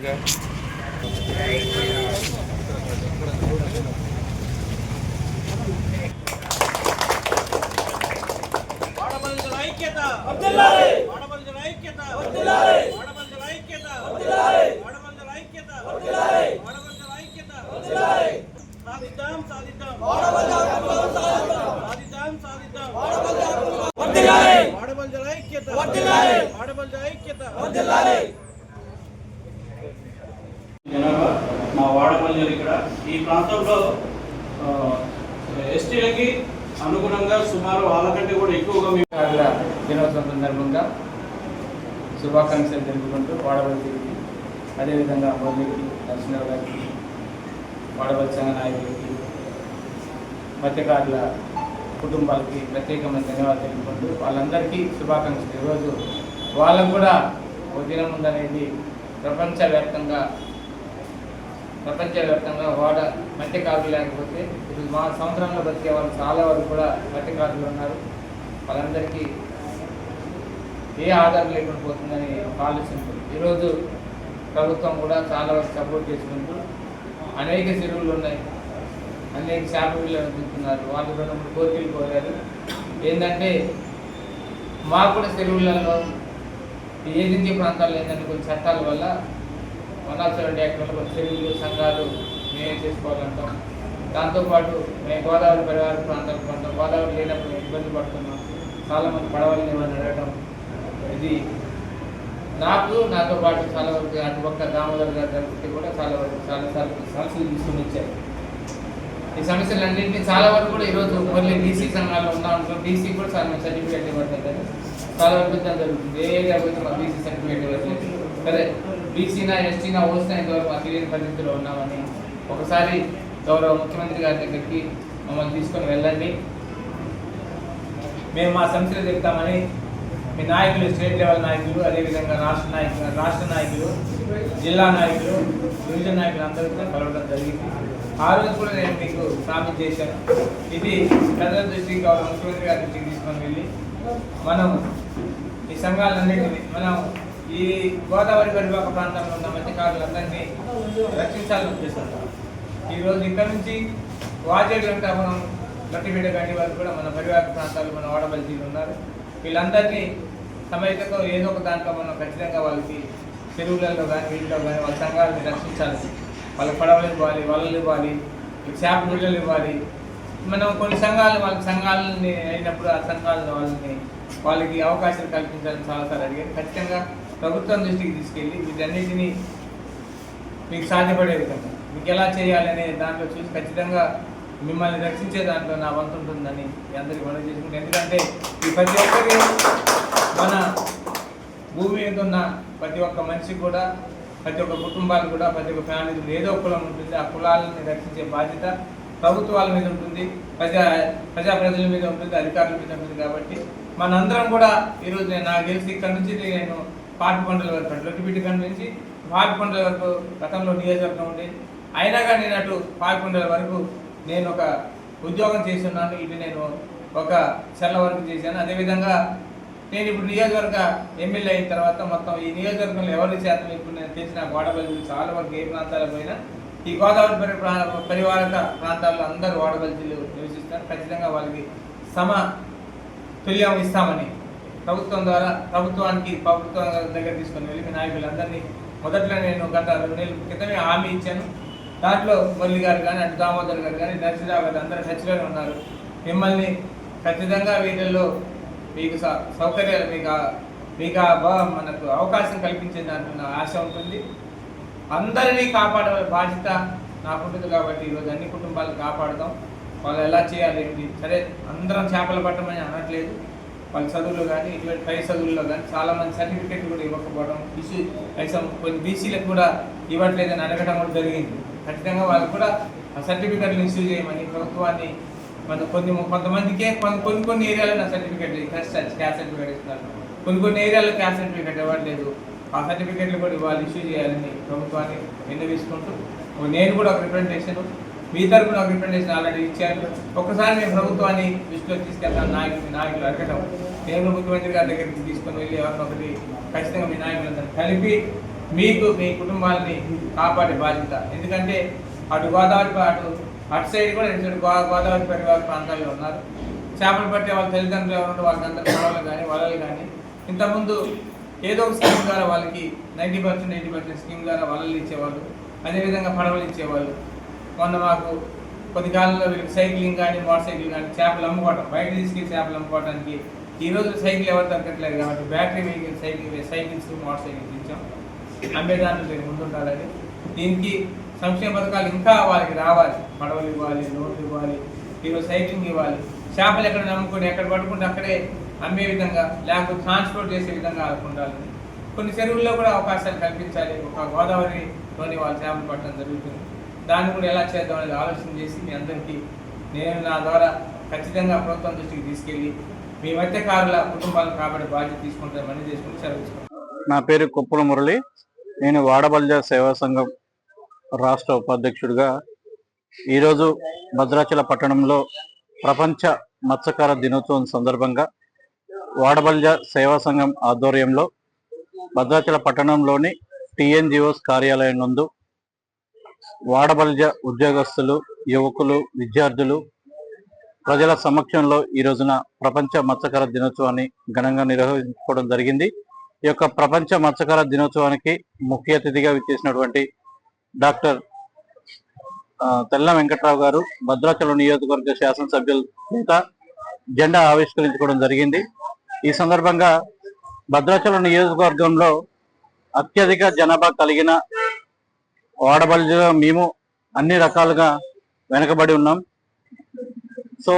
కొద్దిగా ఆడపడుచుల ఐక్యత ఆడపడుచుల ఐక్యత ఆడపడుచుల ఐక్యత ఆడపడుచుల ఐక్యత ఆడపడుచుల ఐక్యత సాధిద్దాం సాధిద్దాం సాధిద్దాం ఆడపడుచుల ఐక్యత ఆడపడుచుల ఐక్యత. జనాభా మా వాడపల్లి ఇక్కడ ఈ ప్రాంతంలో ఎస్టీలకి అనుగుణంగా సుమారు వాళ్ళకంటే కూడా ఎక్కువగా దినోత్సవం సందర్భంగా శుభాకాంక్షలు తెలుపుకుంటూ వాడవలసి, అదేవిధంగా మౌలికి నరసింహరావు గారికి, వాడవలసి సంఘ నాయకులకి, మత్స్యకారుల కుటుంబాలకి ప్రత్యేకమైన ధన్యవాదాలు తెలుపుకుంటూ వాళ్ళందరికీ శుభాకాంక్షలు. ఈరోజు వాళ్ళకు కూడా ఒక దినం ఉందనేది ప్రపంచవ్యాప్తంగా వాడ మత్స్యకారులు లేకపోతే ఇప్పుడు మా సంవత్సరంలో బతికే వాళ్ళు చాలా వరకు కూడా మత్స్యకారులు ఉన్నారు. వాళ్ళందరికీ ఏ ఆధారం లేకుండా పోతుందని ఆలోచించారు. ఈరోజు ప్రభుత్వం కూడా చాలా వరకు సపోర్ట్ చేసుకుంటూ అనేక చెరువులు ఉన్నాయి, అనేక చేపలు వదులుతున్నారు. వాళ్ళు 2-3 కోరికలు కోరారు. ఏంటంటే మాకు కూడా చెరువులలో ఏజెన్సీ ప్రాంతాల్లో ఏంటంటే కొన్ని చట్టాల వల్ల 107 యాక్టర్లు కొన్ని చెరువులు సంఘాలు మేమే చేసుకోవాలంటాం. దాంతోపాటు మేము గోదావరి పరివార ప్రాంతాలు కొంటాం. గోదావరి లేనప్పుడు ఇబ్బంది పడుతున్నాం. చాలామంది పడవలని ఏమని అడగడం, ఇది నాతో పాటు చాలా వరకు అటు పక్క దామోదర్ గారి దగ్గరికి కూడా చాలాసార్లు సమస్యలు తీసుకుని వచ్చారు. ఈ సమస్యలన్నింటినీ చాలా వరకు కూడా ఈరోజు మళ్ళీ బీసీ సంఘాల్లో ఉన్నాం. బీసీ కూడా చాలా మేము సర్టిఫికేట్ ఇవ్వట్లేదు, చాలా వరకు జరుగుతుంది. ఏ ఏరియా పోతే మాకు బీసీ సర్టిఫికేట్ ఇవ్వట్లేదు. సరే బీసీనా ఎస్టీనా ఓసీనా ఇంతవరకు మాకు తెలియని పరిస్థితిలో ఉన్నామని ఒకసారి గౌరవ ముఖ్యమంత్రి గారి దగ్గరికి మమ్మల్ని తీసుకొని వెళ్ళండి, మేము మా సమస్యలు చెప్తామని మీ నాయకులు, స్టేట్ లెవెల్ నాయకులు, అదేవిధంగా రాష్ట్ర నాయకులు, జిల్లా నాయకులు, డివిజన్ నాయకులు అందరికీ కలవడం జరిగింది. ఆ రోజు కూడా నేను మీకు ప్రామిస్ చేశాను. ఇది ప్రజల దృష్టికి గౌరవ ముఖ్యమంత్రి గారి దృష్టికి తీసుకొని వెళ్ళి మనం ఈ సంఘాలన్నింటినీ మనం ఈ గోదావరి పరివాహక ప్రాంతంలో ఉన్న మత్స్యకారులందరినీ రక్షించాలని ఉద్దేశిస్తాం. ఈరోజు ఇక్కడ నుంచి వాజేడు వెంట మనం గట్టిబిడ్డ గండి వరకు కూడా మన పరివాహక ప్రాంతాలు మన వాడబల్జీలు ఉన్నారు. వీళ్ళందరినీ సమయతో ఏదో ఒక దాంట్లో మనం ఖచ్చితంగా వాళ్ళకి చెరువులలో కానీ వీటిలో కానీ వాళ్ళ సంఘాలని రక్షించాలి. వాళ్ళకి పడవలు ఇవ్వాలి, వలలు ఇవ్వాలి, చేప నీళ్ళలు ఇవ్వాలి. మనం కొన్ని సంఘాలని అయినప్పుడు ఆ సంఘాలను వాళ్ళకి అవకాశాలు కల్పించాలని చాలాసార్లు అడిగారు. ఖచ్చితంగా ప్రభుత్వం దృష్టికి తీసుకెళ్ళి వీటన్నిటినీ మీకు సాధ్యపడే విధంగా మీకు ఎలా చేయాలనే దాంట్లో చూసి ఖచ్చితంగా మిమ్మల్ని రక్షించే దాంట్లో నా వంతు ఉంటుందని మీ అందరికీ మనం చేసుకుంటాం. ఎందుకంటే ఈ ప్రతి ఒక్కరి మన భూమి మీద ఉన్న ప్రతి ఒక్క మనిషికి కూడా, ప్రతి ఒక్క కుటుంబాలు కూడా, ప్రతి ఒక్క ఫ్యామిలీ ఏదో కులం ఉంటుంది. ఆ కులాలని రక్షించే బాధ్యత ప్రభుత్వాల మీద ఉంటుంది, ప్రజల మీద ఉంటుంది, అధికారుల మీద ఉంటుంది. కాబట్టి మనందరం కూడా ఈరోజు నాకు తెలిసి ఇక్కడ నుంచి నేను పాపికొండల వరకు లొట్టిబిడ్డి కాడ నుంచి పాపికొండల వరకు గతంలో నియోజకవర్గం ఉండేది. అయినా కానీ నేను అటు పాపికొండల వరకు నేను ఒక ఉద్యోగం చేసి ఉన్నాను. ఇది నేను ఒక చెల్ల వరకు చేశాను. అదేవిధంగా నేను ఇప్పుడు నియోజకవర్గ ఎమ్మెల్యే అయిన తర్వాత మొత్తం ఈ నియోజకవర్గంలో ఎవరి శాతం ఇప్పుడు నేను తెలిసిన వాడబల్లి చాలా వరకు ఏ ప్రాంతాలకు పోయినా ఈ గోదావరి పరివారక ప్రాంతాల్లో అందరూ వాడబల్లీలు నివసిస్తారు. ఖచ్చితంగా వాళ్ళకి తుల్యం ఇస్తామని ప్రభుత్వం దగ్గర తీసుకొని వెళ్ళి నాయకులందరినీ మొదట్లో నేను గత 2 నెలల క్రితమే హామీ ఇచ్చాను. దాంట్లో మురళి గారు కానీ, అటు దామోదర్ గారు కానీ, నరసింహరావు గారు అందరూ టచ్లోనే ఉన్నారు. మిమ్మల్ని ఖచ్చితంగా వీటిల్లో మీకు సౌకర్యాలు మీకు మనకు అవకాశం కల్పించే దాంట్లో ఆశ ఉంటుంది. అందరినీ కాపాడే బాధ్యత నాకుంటుంది. కాబట్టి ఈరోజు అన్ని కుటుంబాలను కాపాడుతాం. వాళ్ళు ఎలా చేయాలి ఏంటి, సరే అందరం చేపలు పట్టమని అనట్లేదు. వాళ్ళ చదువుల్లో కానీ ఇటువంటి పై చదువుల్లో కానీ చాలామంది సర్టిఫికేట్లు కూడా ఇవ్వకపోవడం, కొన్ని బీసీలకు కూడా ఇవ్వట్లేదని అడగడం కూడా జరిగింది. ఖచ్చితంగా వాళ్ళకు కూడా ఆ సర్టిఫికేట్లు ఇష్యూ చేయమని ప్రభుత్వాన్ని కొంతమందికే కొన్ని ఏరియాలో నా సర్టిఫికేట్ క్యాస్ట్ సర్టిఫికేట్ ఇస్తున్నారు, కొన్ని ఏరియాలో క్యాస్ట్ సర్టిఫికేట్ ఇవ్వట్లేదు. ఆ సర్టిఫికేట్లు కూడా వాళ్ళు ఇష్యూ చేయాలని ప్రభుత్వాన్ని విన్నవించుకుంటూ నేను కూడా ఒక రిప్రజెంటేషన్, మీ తరపున ఒక రిప్రజెంటేషన్ ఆల్రెడీ ఇచ్చారు. ఒక్కసారి మేము ప్రభుత్వాన్ని దృష్టిలో తీసుకెళ్తాను. నాయకులు అడగటం, నేను ముఖ్యమంత్రి గారి దగ్గరికి తీసుకొని వెళ్ళి ఎవరినొకటి ఖచ్చితంగా మీ నాయకులందరూ కలిపి మీకు మీ కుటుంబాలని కాపాడే బాధ్యత. ఎందుకంటే అటు గోదావరి అటు సైడ్ కూడా ఇటు సైడ్ గోదావరి పరివార ప్రాంతాల్లో ఉన్నారు. చేపలు పట్టే వాళ్ళ తల్లిదండ్రులు ఎవరు వాళ్ళందరూ పొడవలు కానీ వలలు కానీ ఇంతకుముందు ఏదో ఒక స్కీమ్ ద్వారా వాళ్ళకి 90% 80% స్కీమ్ ద్వారా వలలు ఇచ్చేవాళ్ళు, అదేవిధంగా పడవలు ఇచ్చేవాళ్ళు. మొన్న మాకు కొద్ది కాలంలో వీళ్ళకి సైక్లింగ్ కానీ మోటార్ సైకిల్ కానీ చేపలు అమ్ముకోవటం, బయట తీసుకెళ్ళి చేపలు అమ్ముకోవడానికి ఈ రోజు సైకిల్ ఎవరు దొరకట్లేదు కాబట్టి battery vehicle cycles motor cycles ఇచ్చాం. అమ్మేదాంట్లో దీన్ని ముందుండాలని. దీనికి సంక్షేమ పథకాలు ఇంకా వాళ్ళకి రావాలి. పడవలు ఇవ్వాలి, లోన్లు ఇవ్వాలి, ఈరోజు సైక్లింగ్ ఇవ్వాలి. చేపలు ఎక్కడ నమ్ముకొని ఎక్కడ పట్టుకుంటే అక్కడే అమ్మే విధంగా, లేకపోతే ట్రాన్స్పోర్ట్ చేసే విధంగా ఉండాలని. కొన్ని చెరువుల్లో కూడా అవకాశాలు కల్పించాలి. ఒక గోదావరిలోని వాళ్ళు చేపలు పట్టడం జరుగుతుంది. దాన్ని కూడా ఎలా చేద్దాం అనేది ఆలోచన చేసి మీ అందరికీ నేను నా ద్వారా ఖచ్చితంగా ప్రభుత్వం దృష్టికి తీసుకెళ్ళి మీ మత్స్యకారుల కుటుంబాలను కాపాడే బాధ్యత తీసుకుంటామని చేసుకుని సెలవు. నా పేరు కుప్పల మురళి. నేను వాడబల్జ సేవా సంఘం రాష్ట్ర ఉపాధ్యక్షుడిగా ఈరోజు భద్రాచల పట్టణంలో ప్రపంచ మత్స్యకార దినోత్సవం సందర్భంగా వాడబల్జ సేవా సంఘం ఆధ్వర్యంలో భద్రాచల పట్టణంలోని టీఎన్జిఓస్ కార్యాలయం నందు వాడబల్జ ఉద్యోగస్తులు, యువకులు, విద్యార్థులు ప్రజల సమక్షంలో ఈ రోజున ప్రపంచ మత్స్యకార దినోత్సవాన్ని ఘనంగా నిర్వహించుకోవడం జరిగింది. ఈ యొక్క ప్రపంచ మత్స్యకార దినోత్సవానికి ముఖ్య అతిథిగా విచ్చేసినటువంటి డాక్టర్ తెల్ల వెంకట్రావు గారు భద్రాచలం నియోజకవర్గ శాసనసభ్యుల చేత జెండా ఆవిష్కరించుకోవడం జరిగింది. ఈ సందర్భంగా భద్రాచలం నియోజకవర్గంలో అత్యధిక జనాభా కలిగిన వాడబల్జలో మేము అన్ని రకాలుగా వెనకబడి ఉన్నాం. సో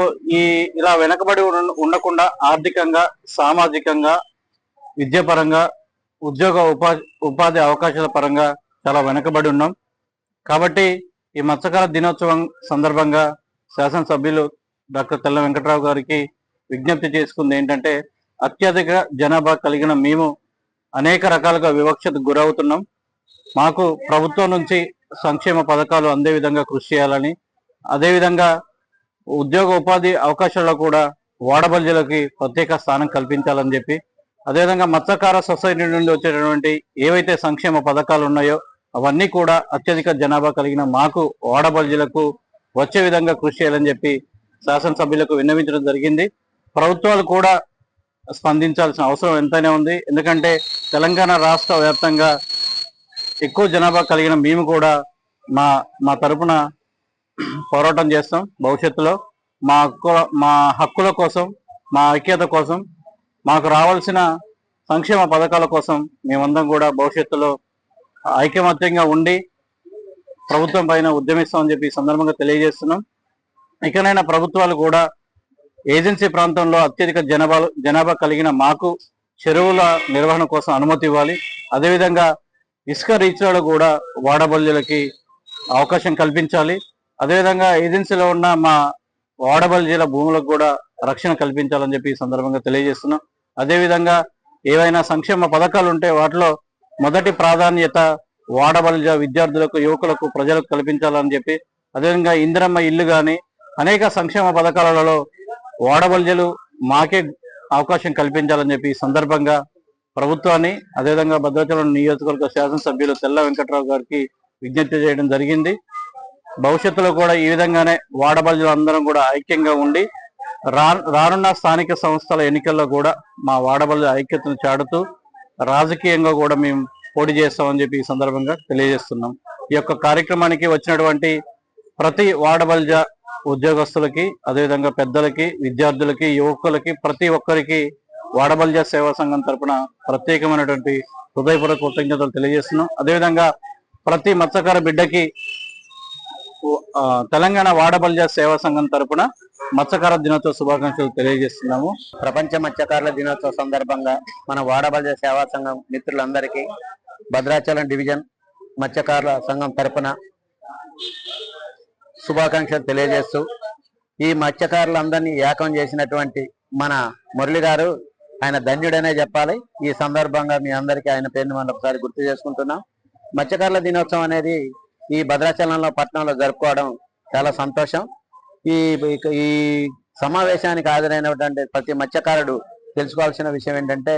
ఇలా వెనకబడి ఉండకుండా ఆర్థికంగా, సామాజికంగా, విద్యాపరంగా, ఉపాధి అవకాశాల పరంగా చాలా వెనకబడి ఉన్నాం. కాబట్టి ఈ మత్స్యకార దినోత్సవం సందర్భంగా శాసనసభ్యులు డాక్టర్ తెల్ల వెంకట్రావు గారికి విజ్ఞప్తి చేసుకుంది ఏంటంటే, అత్యధిక జనాభా కలిగిన మేము అనేక రకాలుగా వివక్షతకు గురవుతున్నాం. మాకు ప్రభుత్వం నుంచి సంక్షేమ పథకాలు అందే విధంగా కృషి చేయాలని, అదేవిధంగా ఉద్యోగ ఉపాధి అవకాశాల్లో కూడా వాడబల్జీలకి ప్రత్యేక స్థానం కల్పించాలని చెప్పి, అదేవిధంగా మత్స్యకార సొసైటీ నుండి వచ్చేటటువంటి ఏవైతే సంక్షేమ పథకాలు ఉన్నాయో అవన్నీ కూడా అత్యధిక జనాభా కలిగిన మాకు వాడబల్జీలకు వచ్చే విధంగా కృషి చేయాలని చెప్పి శాసనసభ్యులకు విన్నవించడం జరిగింది. ప్రభుత్వాలు కూడా స్పందించాల్సిన అవసరం ఎంతైనా ఉంది. ఎందుకంటే తెలంగాణ రాష్ట్ర వ్యాప్తంగా ఎక్కువ జనాభా కలిగిన మేము కూడా మా తరపున పోరాటం చేస్తాం. భవిష్యత్తులో మా హక్కుల కోసం, మా ఐక్యత కోసం, మాకు రావాల్సిన సంక్షేమ పథకాల కోసం మేమందరం కూడా భవిష్యత్తులో ఐకమత్యంగా ఉండి ప్రభుత్వం పైన ఉద్యమిస్తామని చెప్పి ఈ సందర్భంగా తెలియజేస్తున్నాం. ఇకనైనా ప్రభుత్వాలు కూడా ఏజెన్సీ ప్రాంతంలో అత్యధిక జనాభా కలిగిన మాకు చెరువుల నిర్వహణ కోసం అనుమతి ఇవ్వాలి. అదేవిధంగా ఇసుక రీచ్లలో కూడా వాడబల్జీలకి అవకాశం కల్పించాలి. అదేవిధంగా ఏజెన్సీలో ఉన్న మా వాడబల్జీల భూములకు కూడా రక్షణ కల్పించాలని చెప్పి ఈ సందర్భంగా తెలియజేస్తున్నాం. అదేవిధంగా ఏవైనా సంక్షేమ పథకాలు ఉంటే వాటిలో మొదటి ప్రాధాన్యత వాడబల్జ విద్యార్థులకు, యువకులకు, ప్రజలకు కల్పించాలని చెప్పి, అదేవిధంగా ఇందిరమ్మ ఇల్లు కానీ అనేక సంక్షేమ పథకాలలో వాడబల్జలు మాకే అవకాశం కల్పించాలని చెప్పి ఈ సందర్భంగా ప్రభుత్వాన్ని, అదేవిధంగా భద్రాచలం నియోజకవర్గ శాసనసభ్యులు తెల్ల వెంకట్రావు గారికి విజ్ఞప్తి చేయడం జరిగింది. భవిష్యత్తులో కూడా ఈ విధంగానే వాడబల్జలు అందరం కూడా ఐక్యంగా ఉండి రానున్న స్థానిక సంస్థల ఎన్నికల్లో కూడా మా వాడబల్జ ఐక్యతను చాటుతూ రాజకీయంగా కూడా మేము పోటీ చేస్తామని చెప్పి ఈ సందర్భంగా తెలియజేస్తున్నాం. ఈ యొక్క కార్యక్రమానికి వచ్చినటువంటి ప్రతి వాడబల్జ ఉద్యోగస్తులకి, అదేవిధంగా పెద్దలకి, విద్యార్థులకి, యువకులకి, ప్రతి ఒక్కరికి వాడబల్జ సేవా సంఘం తరపున ప్రత్యేకమైనటువంటి హృదయపూర్వక కృతజ్ఞతలు తెలియజేస్తున్నాం. అదేవిధంగా ప్రతి మత్స్యకార బిడ్డకి తెలంగాణ వాడబల్జ సేవా సంఘం తరపున మత్స్యకార దినోత్సవ శుభాకాంక్షలు తెలియజేస్తున్నాము. ప్రపంచ మత్స్యకారుల దినోత్సవ సందర్భంగా మన వాడబల్జ సేవా సంఘం మిత్రులందరికీ భద్రాచలం డివిజన్ మత్స్యకారుల సంఘం తరపున శుభాకాంక్షలు తెలియజేస్తూ, ఈ మత్స్యకారులందరినీ ఏకం చేసినటువంటి మన మురళి గారు, ఆయన ధన్యుడనే చెప్పాలి. ఈ సందర్భంగా మీ అందరికీ ఆయన పేరుని మనం ఒకసారి గుర్తు చేసుకుంటున్నాం. మత్స్యకారుల దినోత్సవం అనేది ఈ భద్రాచలంలో పట్టణంలో జరుపుకోవడం చాలా సంతోషం. ఈ సమావేశానికి హాజరైనటువంటి ప్రతి మత్స్యకారుడు తెలుసుకోవాల్సిన విషయం ఏంటంటే,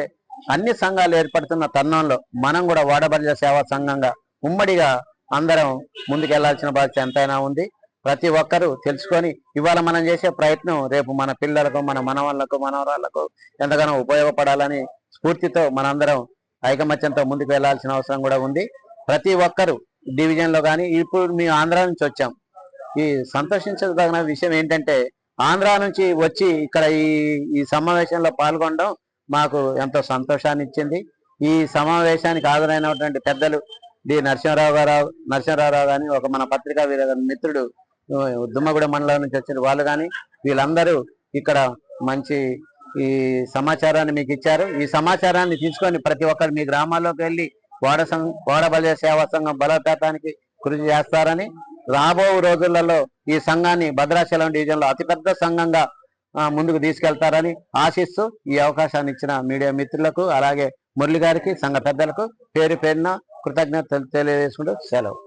అన్ని సంఘాలు ఏర్పడుతున్న తరుణంలో మనం కూడా వాడబల్య సేవా సంఘంగా ఉమ్మడిగా అందరం ముందుకెళ్లాల్సిన బాధ్యత ఎంతైనా ఉంది. ప్రతి ఒక్కరూ తెలుసుకొని ఇవాళ మనం చేసే ప్రయత్నం రేపు మన పిల్లలకు, మన మనవాళ్లకు, మనవరాళ్లకు ఎంతగానో ఉపయోగపడాలని స్ఫూర్తితో మనందరం ఐకమత్యంతో ముందుకు వెళ్లాల్సిన అవసరం కూడా ఉంది. ప్రతి ఒక్కరూ డివిజన్ లో కానీ, ఇప్పుడు మేము ఆంధ్ర నుంచి వచ్చాం. ఈ సంతోషించదగిన విషయం ఏంటంటే ఆంధ్ర నుంచి వచ్చి ఇక్కడ ఈ సమావేశంలో పాల్గొనడం మాకు ఎంతో సంతోషాన్ని ఇచ్చింది. ఈ సమావేశానికి హాజరైనటువంటి పెద్దలు నరసింహారావు గాని, ఒక మన పత్రికా మిత్రుడు దుమ్మగూడెం మండలం నుంచి వచ్చిన వాళ్ళు కానీ, వీళ్ళందరూ ఇక్కడ మంచి ఈ సమాచారాన్ని మీకు ఇచ్చారు. ఈ సమాచారాన్ని తీసుకొని ప్రతి ఒక్కరు మీ గ్రామాల్లోకి వెళ్ళి వాడబల్య సేవా సంఘం బలోపేతానికి కృషి చేస్తారని, రాబో రోజులలో ఈ సంఘాన్ని భద్రాచలం డివిజన్ లో అతిపెద్ద సంఘంగా ముందుకు తీసుకెళ్తారని ఆశిస్తూ ఈ అవకాశాన్ని ఇచ్చిన మీడియా మిత్రులకు, అలాగే మురళి గారికి, సంఘ పెద్దలకు పేరు పేరున కృతజ్ఞతలు తెలియజేసుకుంటూ సెలవు.